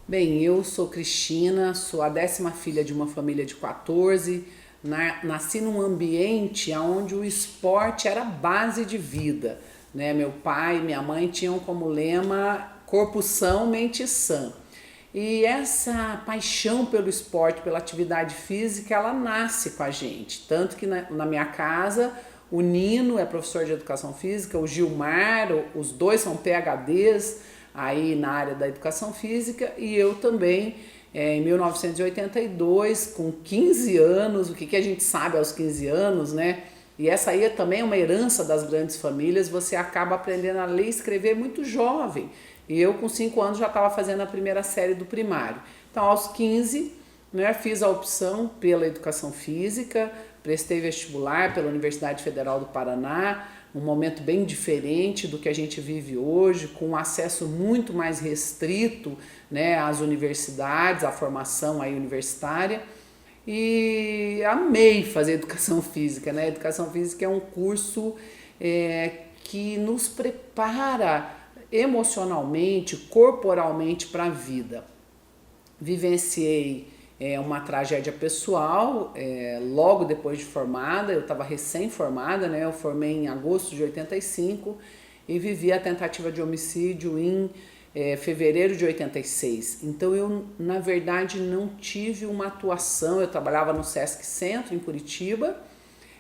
Bem, eu sou Cristina, sou a 10ª filha de uma família de 14. Nasci num ambiente onde o esporte era base de vida, né? Meu pai e minha mãe tinham como lema corpo são, mente sã. E essa paixão pelo esporte, pela atividade física, ela nasce com a gente. Tanto que na minha casa, o Nino é professor de educação física, o Gilmar, os dois são PhDs aí na área da educação física, e eu também, em 1982, com 15 anos, o que a gente sabe aos 15 anos, né? E essa aí é também uma herança das grandes famílias, você acaba aprendendo a ler e escrever muito jovem. E eu com 5 anos já estava fazendo a primeira série do primário. Então aos 15, né, fiz a opção pela educação física, prestei vestibular pela Universidade Federal do Paraná, um momento bem diferente do que a gente vive hoje, com um acesso muito mais restrito, né, às universidades, à formação aí universitária. E amei fazer educação física, né? Educação física é um curso que nos prepara emocionalmente, corporalmente para a vida. Vivenciei uma tragédia pessoal logo depois de formada. Eu estava recém-formada, né? Eu formei em agosto de 85 e vivi a tentativa de homicídio em fevereiro de 86. Então eu, na verdade, não tive uma atuação. Eu trabalhava no Sesc Centro, em Curitiba,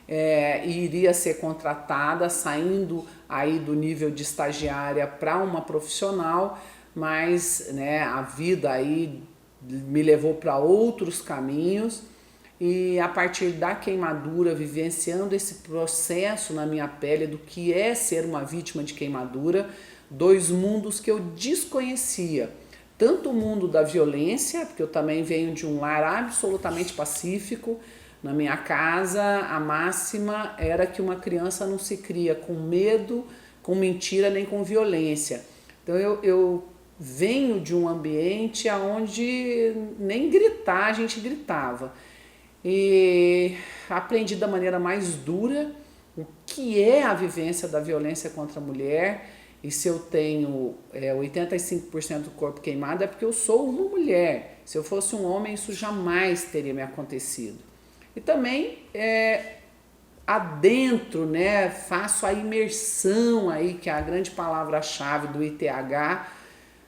e iria ser contratada, saindo aí do nível de estagiária para uma profissional, mas né, a vida aí me levou para outros caminhos, e a partir da queimadura, vivenciando esse processo na minha pele do que é ser uma vítima de queimadura, dois mundos que eu desconhecia, tanto o mundo da violência, porque eu também venho de um lar absolutamente pacífico. Na minha casa, a máxima era que uma criança não se cria com medo, com mentira, nem com violência. Então eu venho de um ambiente onde nem gritar a gente gritava. E aprendi da maneira mais dura o que é a vivência da violência contra a mulher. E se eu tenho 85% do corpo queimado é porque eu sou uma mulher. Se eu fosse um homem, isso jamais teria me acontecido. E também adentro, né, faço a imersão aí, que é a grande palavra-chave do ITH,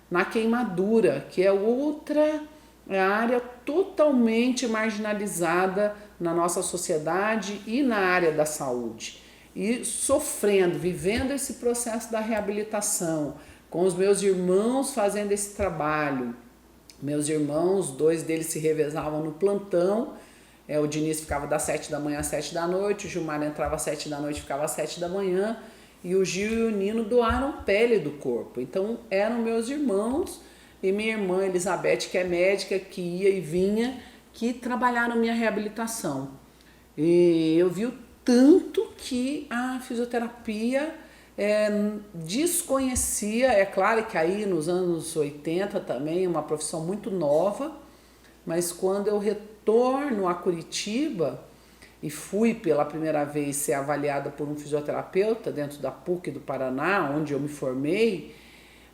na queimadura, que é outra área totalmente marginalizada na nossa sociedade e na área da saúde. E sofrendo, vivendo esse processo da reabilitação, com os meus irmãos fazendo esse trabalho. Meus irmãos, 2 deles se revezavam no plantão. O Diniz ficava das 7 da manhã às 7 da noite, o Gilmar entrava às 7 da noite e ficava às 7 da manhã, e o Gil e o Nino doaram pele do corpo. Então eram meus irmãos e minha irmã Elizabeth, que é médica, que ia e vinha, que trabalharam minha reabilitação. E eu vi o tanto que a fisioterapia desconhecia. É claro que aí nos anos 80 também é uma profissão muito nova, mas quando eu retorno a Curitiba e fui pela primeira vez ser avaliada por um fisioterapeuta dentro da PUC do Paraná, onde eu me formei,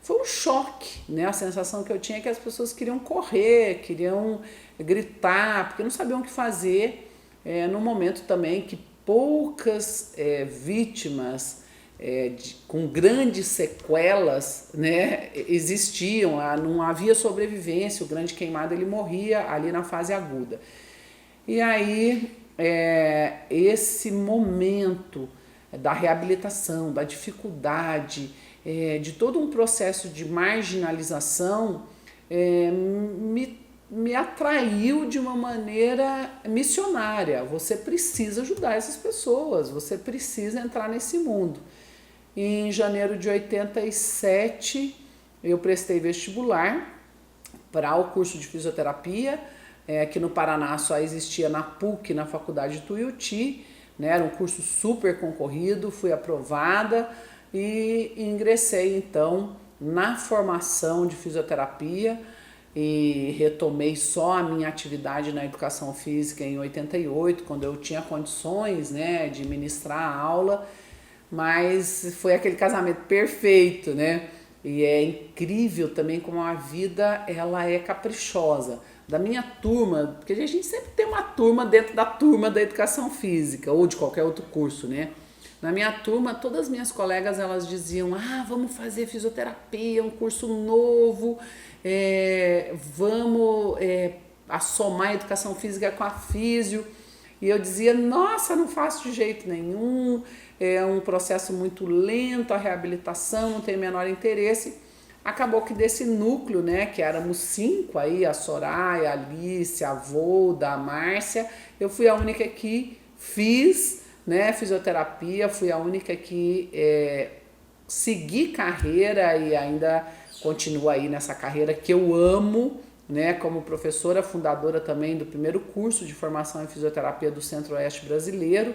foi um choque, né? A sensação que eu tinha é que as pessoas queriam correr, queriam gritar, porque não sabiam o que fazer, num momento também que poucas vítimas com grandes sequelas, né, existiam. Não havia sobrevivência. O grande queimado ele morria ali na fase aguda. E aí esse momento da reabilitação, da dificuldade, de todo um processo de marginalização me atraiu de uma maneira missionária. Você precisa ajudar essas pessoas, você precisa entrar nesse mundo. E em janeiro de 87 eu prestei vestibular para o curso de fisioterapia, que no Paraná só existia na PUC, na Faculdade de Tuiuti, né? Era um curso super concorrido, fui aprovada e ingressei então na formação de fisioterapia e retomei só a minha atividade na educação física em 88, quando eu tinha condições, né, de ministrar a aula, mas foi aquele casamento perfeito, né? E é incrível também como a vida ela é caprichosa. Da minha turma, porque a gente sempre tem uma turma dentro da turma da educação física ou de qualquer outro curso, né? Na minha turma, todas as minhas colegas elas diziam: vamos fazer fisioterapia, um curso novo, vamos assomar a educação física com a físio. E eu dizia: nossa, não faço de jeito nenhum, é um processo muito lento, a reabilitação, não tem o menor interesse. Acabou que desse núcleo, né, que éramos 5 aí, a Soraya, a Alice, a Volda, a Márcia, eu fui a única que fiz, né, fisioterapia, fui a única que segui carreira e ainda continuo aí nessa carreira que eu amo, né, como professora fundadora também do primeiro curso de formação em fisioterapia do Centro-Oeste Brasileiro,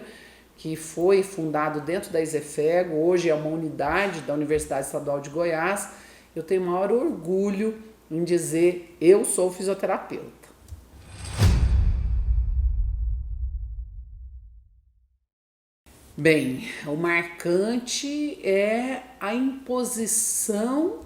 que foi fundado dentro da ISEFEGO, hoje é uma unidade da Universidade Estadual de Goiás. Eu tenho o maior orgulho em dizer: eu sou fisioterapeuta. Bem, o marcante é a imposição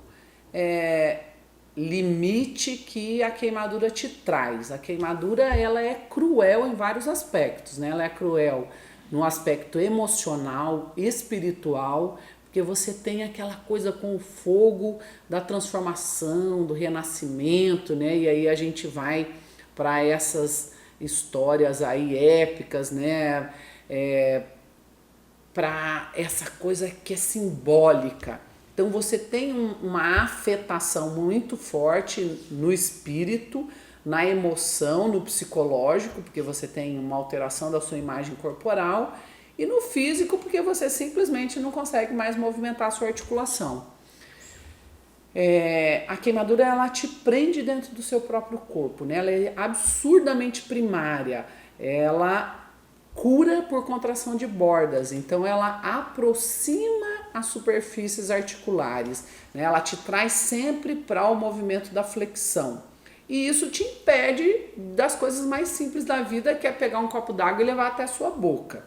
limite que a queimadura te traz. A queimadura ela é cruel em vários aspectos, né? Ela é cruel no aspecto emocional, espiritual, porque você tem aquela coisa com o fogo da transformação, do renascimento, né? E aí a gente vai para essas histórias aí épicas, né? Para essa coisa que é simbólica. Então você tem uma afetação muito forte no espírito, na emoção, no psicológico, porque você tem uma alteração da sua imagem corporal, e no físico, porque você simplesmente não consegue mais movimentar a sua articulação. A queimadura ela te prende dentro do seu próprio corpo, né? Ela é absurdamente primária, ela cura por contração de bordas, então ela aproxima as superfícies articulares, né? Ela te traz sempre para o movimento da flexão. E isso te impede das coisas mais simples da vida, que é pegar um copo d'água e levar até a sua boca.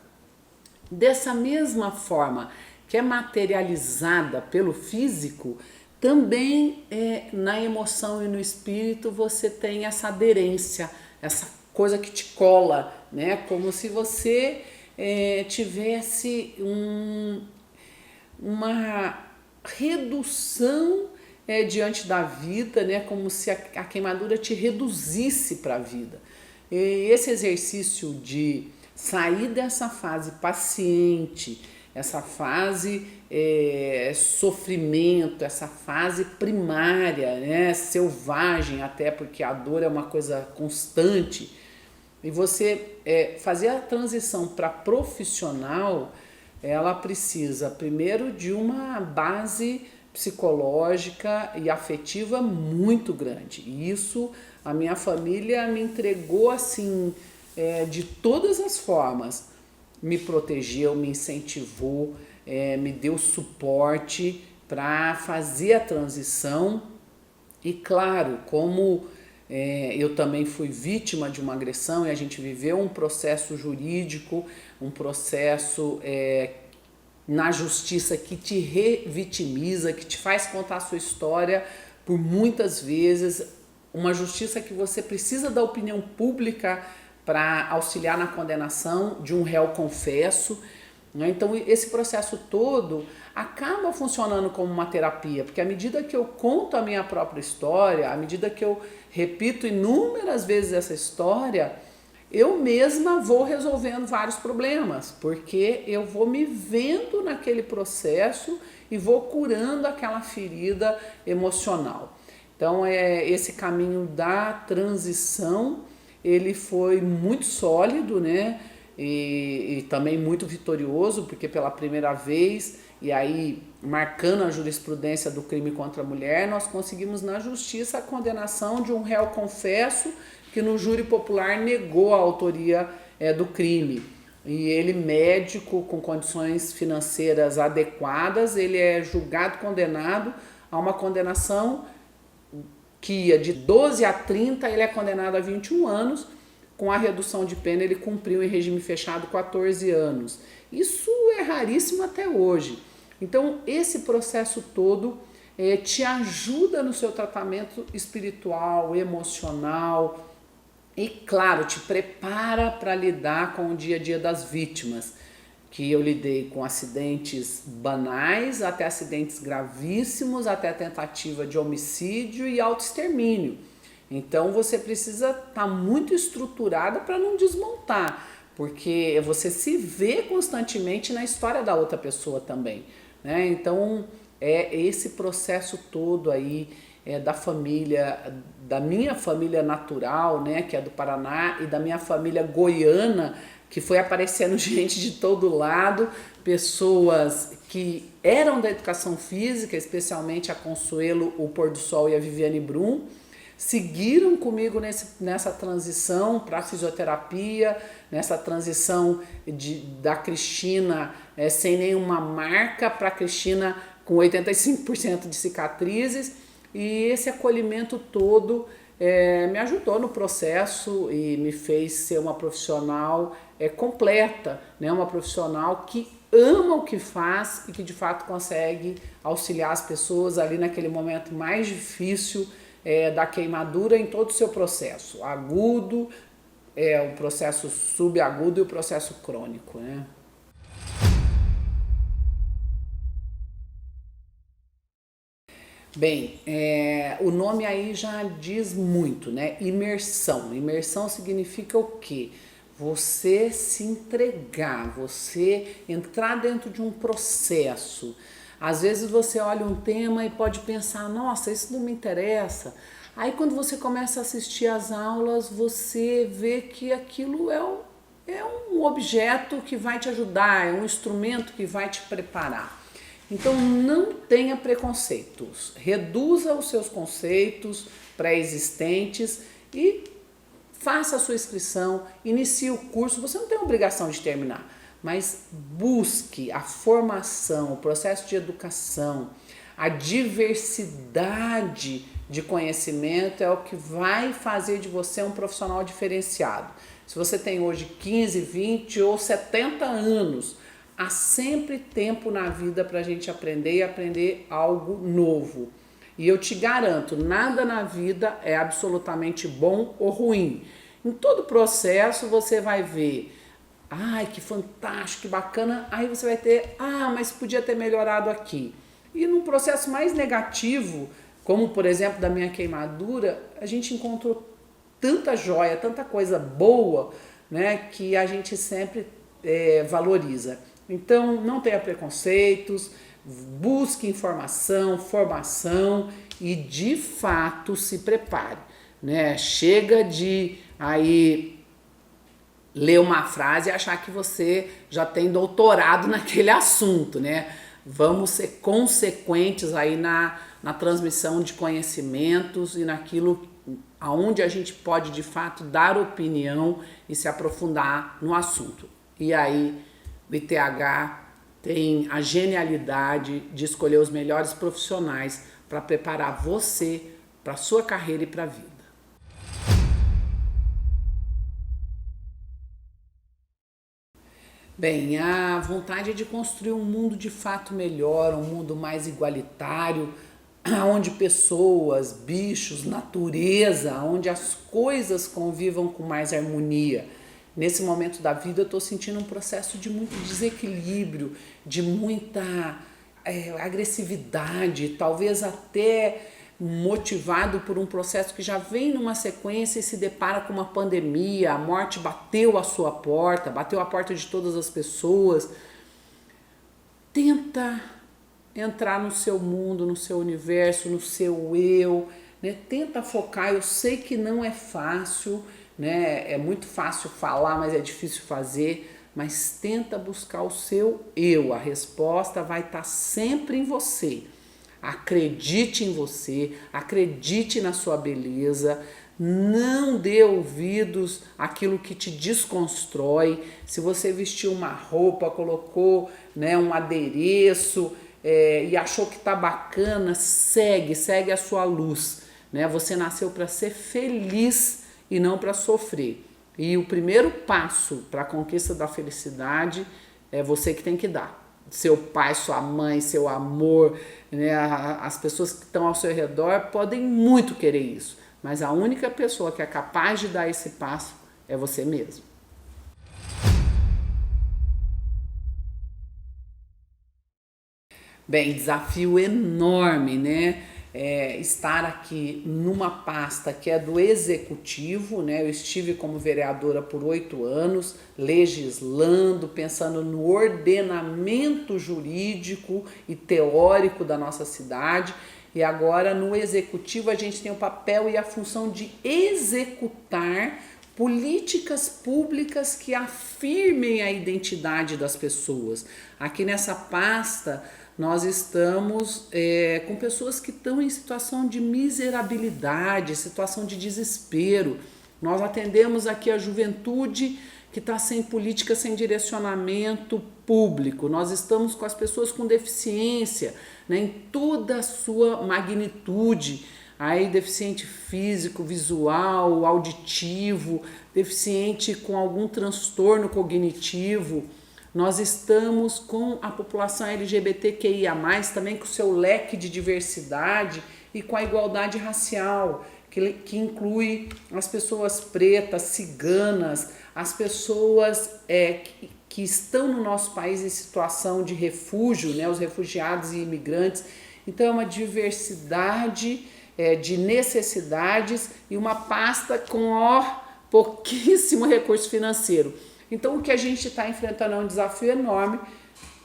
Dessa mesma forma que é materializada pelo físico, também na emoção e no espírito você tem essa aderência, essa coisa que te cola, né? Como se você tivesse uma redução diante da vida, né? Como se a queimadura te reduzisse para a vida. E esse exercício de sair dessa fase paciente, essa fase sofrimento, essa fase primária, né? Selvagem até, porque a dor é uma coisa constante, e você fazer a transição para profissional, ela precisa primeiro de uma base psicológica e afetiva muito grande. E isso a minha família me entregou assim, de todas as formas. Me protegeu, me incentivou, me deu suporte para fazer a transição. E claro, como eu também fui vítima de uma agressão e a gente viveu um processo jurídico, um processo na justiça que te revitimiza, que te faz contar a sua história por muitas vezes, uma justiça que você precisa da opinião pública para auxiliar na condenação de um réu confesso, né? Então esse processo todo acaba funcionando como uma terapia, porque à medida que eu conto a minha própria história, à medida que eu repito inúmeras vezes essa história, eu mesma vou resolvendo vários problemas, porque eu vou me vendo naquele processo e vou curando aquela ferida emocional. Então esse caminho da transição, ele foi muito sólido, né? E também muito vitorioso, porque pela primeira vez, e aí marcando a jurisprudência do crime contra a mulher, nós conseguimos na justiça a condenação de um réu confesso que no júri popular negou a autoria do crime. E ele, médico, com condições financeiras adequadas, ele é julgado, condenado a uma condenação que ia de 12 a 30, ele é condenado a 21 anos, com a redução de pena ele cumpriu em regime fechado 14 anos. Isso é raríssimo até hoje. Então esse processo todo te ajuda no seu tratamento espiritual, emocional e, claro, te prepara para lidar com o dia a dia das vítimas, que eu lidei com acidentes banais, até acidentes gravíssimos, até tentativa de homicídio e autoextermínio. Então você precisa estar muito estruturada para não desmontar, porque você se vê constantemente na história da outra pessoa também, né? Então é esse processo todo aí da família, da minha família natural, né, que é do Paraná, e da minha família goiana, que foi aparecendo gente de todo lado, pessoas que eram da educação física, especialmente a Consuelo, o Pôr do Sol e a Viviane Brum, seguiram comigo nessa transição para a fisioterapia, nessa transição da Cristina sem nenhuma marca para a Cristina com 85% de cicatrizes, e esse acolhimento todo me ajudou no processo e me fez ser uma profissional completa, né? Uma profissional que ama o que faz e que de fato consegue auxiliar as pessoas ali naquele momento mais difícil da queimadura em todo o seu processo, agudo, o processo subagudo e o processo crônico, né? Bem, o nome aí já diz muito, né? Imersão. Imersão significa o quê? Você se entregar, você entrar dentro de um processo. Às vezes você olha um tema e pode pensar, nossa, isso não me interessa. Aí quando você começa a assistir às aulas, você vê que aquilo é um objeto que vai te ajudar, é um instrumento que vai te preparar. Então não tenha preconceitos, reduza os seus conceitos pré-existentes e faça a sua inscrição, inicie o curso. Você não tem obrigação de terminar, mas busque a formação, o processo de educação, a diversidade de conhecimento é o que vai fazer de você um profissional diferenciado. Se você tem hoje 15, 20 ou 70 anos, há sempre tempo na vida para a gente aprender e aprender algo novo. E eu te garanto, nada na vida é absolutamente bom ou ruim. Em todo processo você vai ver, ai, que fantástico, que bacana, aí você vai ter, mas podia ter melhorado aqui. E num processo mais negativo, como por exemplo da minha queimadura, a gente encontrou tanta joia, tanta coisa boa, né, que a gente sempre valoriza. Então, não tenha preconceitos, busque informação, formação e, de fato, se prepare, né? Chega de aí ler uma frase e achar que você já tem doutorado naquele assunto, né? Vamos ser consequentes aí na transmissão de conhecimentos e naquilo aonde a gente pode, de fato, dar opinião e se aprofundar no assunto. E aí, o ITH tem a genialidade de escolher os melhores profissionais para preparar você para a sua carreira e para a vida. Bem, a vontade é de construir um mundo de fato melhor, um mundo mais igualitário, onde pessoas, bichos, natureza, onde as coisas convivam com mais harmonia. Nesse momento da vida eu estou sentindo um processo de muito desequilíbrio, de muita agressividade, talvez até motivado por um processo que já vem numa sequência e se depara com uma pandemia, a morte bateu a sua porta, bateu a porta de todas as pessoas. Tenta entrar no seu mundo, no seu universo, no seu eu, né? Tenta focar, eu sei que não é fácil, né? É muito fácil falar, mas é difícil fazer, mas tenta buscar o seu eu, a resposta vai estar sempre em você. Acredite em você, acredite na sua beleza, não dê ouvidos àquilo que te desconstrói. Se você vestiu uma roupa, colocou, né, um adereço e achou que tá bacana, segue a sua luz, né? Você nasceu para ser feliz e não para sofrer. E o primeiro passo para a conquista da felicidade é você que tem que dar. seu pai, sua mãe, seu amor, né? As pessoas que estão ao seu redor podem muito querer isso, mas a única pessoa que é capaz de dar esse passo é você mesmo. Bem, desafio enorme, né? Estar aqui numa pasta que é do executivo, né? Eu estive como vereadora por 8 anos, legislando, pensando no ordenamento jurídico e teórico da nossa cidade, e agora no executivo a gente tem o papel e a função de executar políticas públicas que afirmem a identidade das pessoas. Aqui nessa pasta nós estamos com pessoas que estão em situação de miserabilidade, situação de desespero. Nós atendemos aqui a juventude que está sem política, sem direcionamento público. Nós estamos com as pessoas com deficiência, né, em toda a sua magnitude. Aí deficiente físico, visual, auditivo, deficiente com algum transtorno cognitivo. Nós estamos com a população LGBTQIA+, também com o seu leque de diversidade e com a igualdade racial, que inclui as pessoas pretas, ciganas, as pessoas que estão no nosso país em situação de refúgio, né, os refugiados e imigrantes. Então é uma diversidade de necessidades e uma pasta com pouquíssimo recurso financeiro. Então o que a gente está enfrentando é um desafio enorme,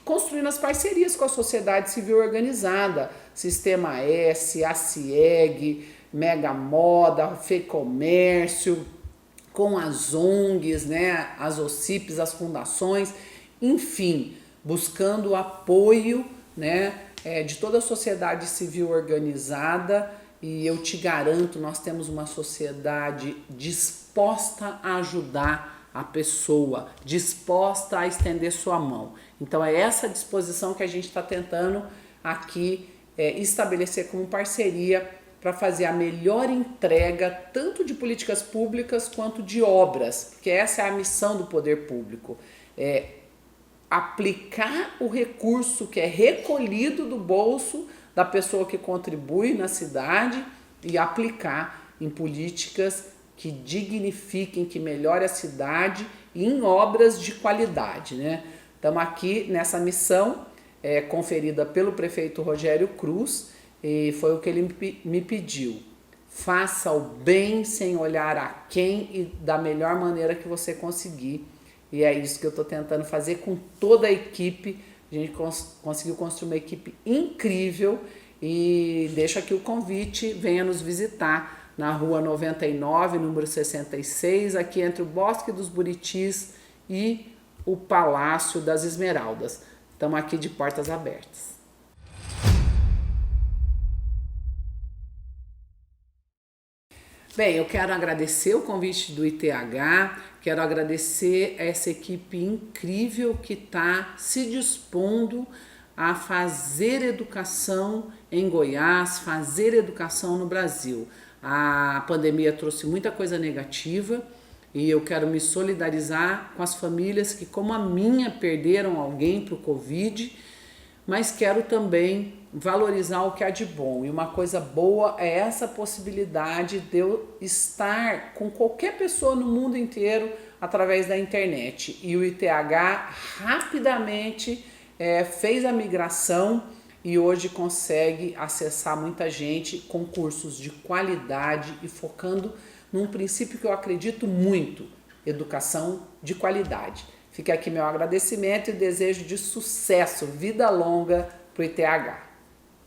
construindo as parcerias com a sociedade civil organizada, Sistema S, a CIEG, Mega Moda, FEComércio, com as ONGs, né, as OCIPs, as fundações, enfim, buscando o apoio, né, de toda a sociedade civil organizada. E eu te garanto, nós temos uma sociedade disposta a ajudar a pessoa, disposta a estender sua mão. Então é essa disposição que a gente está tentando aqui estabelecer como parceria para fazer a melhor entrega tanto de políticas públicas quanto de obras, porque essa é a missão do poder público, aplicar o recurso que é recolhido do bolso da pessoa que contribui na cidade e aplicar em políticas que dignifiquem, que melhore a cidade e em obras de qualidade, né? Estamos aqui nessa missão conferida pelo prefeito Rogério Cruz, e foi o que ele me pediu. Faça o bem sem olhar a quem e da melhor maneira que você conseguir. E é isso que eu estou tentando fazer com toda a equipe. A gente conseguiu construir uma equipe incrível e deixo aqui o convite, venha nos visitar na Rua 99, número 66, aqui entre o Bosque dos Buritis e o Palácio das Esmeraldas. Estamos aqui de portas abertas. Bem, eu quero agradecer o convite do ITH, quero agradecer essa equipe incrível que está se dispondo a fazer educação em Goiás, fazer educação no Brasil. A pandemia trouxe muita coisa negativa e eu quero me solidarizar com as famílias que, como a minha, perderam alguém para o Covid, mas quero também valorizar o que há de bom. E uma coisa boa é essa possibilidade de eu estar com qualquer pessoa no mundo inteiro através da internet. E o ITH rapidamente fez a migração e hoje consegue acessar muita gente com cursos de qualidade e focando num princípio que eu acredito muito, educação de qualidade. Fica aqui meu agradecimento e desejo de sucesso, vida longa para o ITH.